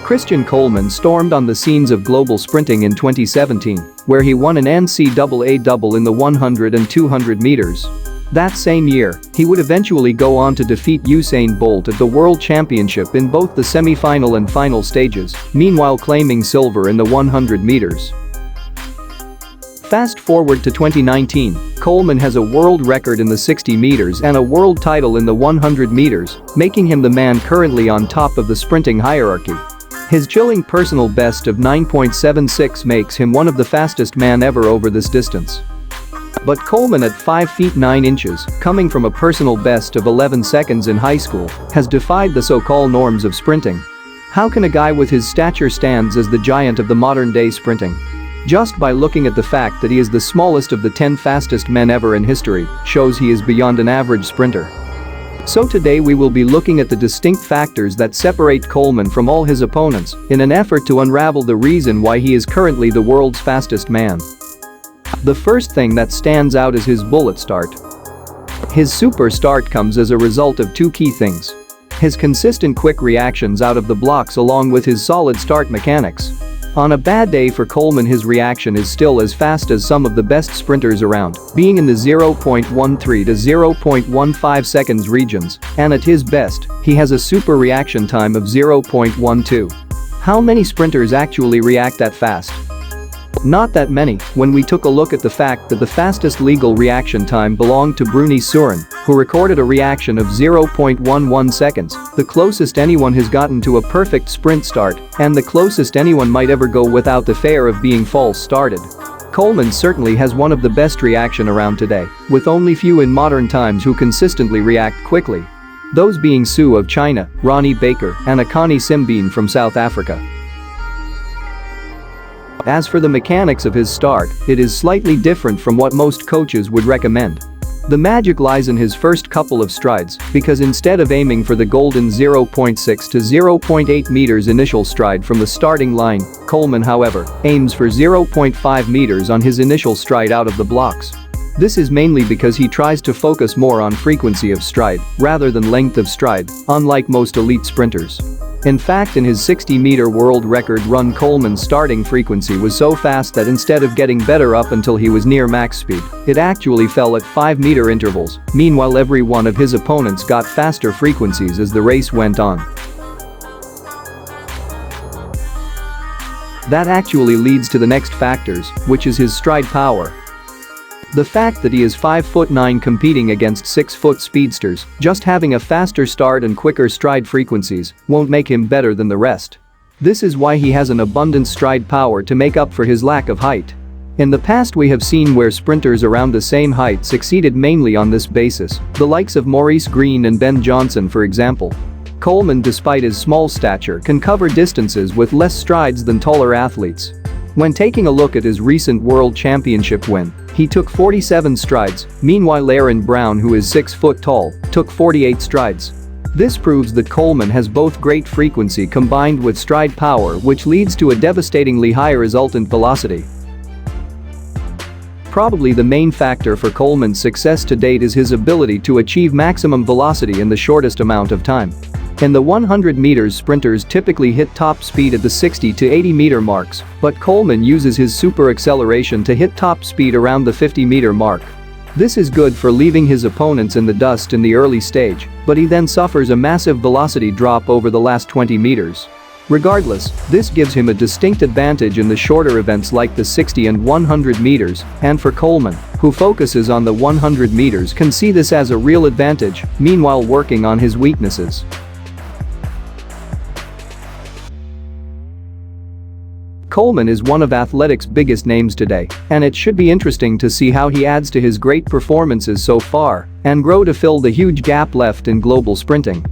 Christian Coleman stormed on the scenes of global sprinting in 2017, where he won an NCAA double in the 100 and 200 meters. That same year, he would eventually go on to defeat Usain Bolt at the World Championship in both the semi-final and final stages, meanwhile claiming silver in the 100 meters. Fast forward to 2019, Coleman has a world record in the 60 meters and a world title in the 100 meters, making him the man currently on top of the sprinting hierarchy. His chilling personal best of 9.76 makes him one of the fastest men ever over this distance. But Coleman at 5 feet 9 inches, coming from a personal best of 11 seconds in high school, has defied the so-called norms of sprinting. How can a guy with his stature stands as the giant of the modern-day sprinting? Just by looking at the fact that he is the smallest of the 10 fastest men ever in history shows he is beyond an average sprinter. So today we will be looking at the distinct factors that separate Coleman from all his opponents in an effort to unravel the reason why he is currently the world's fastest man. The first thing that stands out is his bullet start. His super start comes as a result of two key things: his consistent quick reactions out of the blocks along with his solid start mechanics. On a bad day for Coleman, his reaction is still as fast as some of the best sprinters around, being in the 0.13 to 0.15 seconds regions, and at his best, he has a super reaction time of 0.12. How many sprinters actually react that fast? Not that many, when we took a look at the fact that the fastest legal reaction time belonged to Bruni Surin, who recorded a reaction of 0.11 seconds, the closest anyone has gotten to a perfect sprint start, and the closest anyone might ever go without the fear of being false started. Coleman certainly has one of the best reaction around today, with only few in modern times who consistently react quickly. Those being Sue of China, Ronnie Baker, and Akani Simbine from South Africa. As for the mechanics of his start, it is slightly different from what most coaches would recommend. The magic lies in his first couple of strides, because instead of aiming for the golden 0.6 to 0.8 meters initial stride from the starting line, Coleman, however, aims for 0.5 meters on his initial stride out of the blocks. This is mainly because he tries to focus more on frequency of stride rather than length of stride, unlike most elite sprinters. In fact, in his 60-meter world record run, Coleman's starting frequency was so fast that instead of getting better up until he was near max speed, it actually fell at 5-meter intervals. Meanwhile, every one of his opponents got faster frequencies as the race went on. That actually leads to the next factors, which is his stride power. The fact that he is 5'9" competing against 6-foot speedsters, just having a faster start and quicker stride frequencies, won't make him better than the rest. This is why he has an abundant stride power to make up for his lack of height. In the past we have seen where sprinters around the same height succeeded mainly on this basis, the likes of Maurice Green and Ben Johnson for example. Coleman, despite his small stature, can cover distances with less strides than taller athletes. When taking a look at his recent World Championship win, he took 47 strides, meanwhile Aaron Brown, who is 6 foot tall, took 48 strides. This proves that Coleman has both great frequency combined with stride power, which leads to a devastatingly high resultant velocity. Probably the main factor for Coleman's success to date is his ability to achieve maximum velocity in the shortest amount of time. In the 100 meters, sprinters typically hit top speed at the 60 to 80 meter marks, but Coleman uses his super acceleration to hit top speed around the 50-meter mark. This is good for leaving his opponents in the dust in the early stage, but he then suffers a massive velocity drop over the last 20 meters. Regardless, this gives him a distinct advantage in the shorter events like the 60 and 100 meters, and for Coleman, who focuses on the 100 meters, can see this as a real advantage, meanwhile working on his weaknesses. Coleman is one of athletics' biggest names today, and it should be interesting to see how he adds to his great performances so far and grow to fill the huge gap left in global sprinting.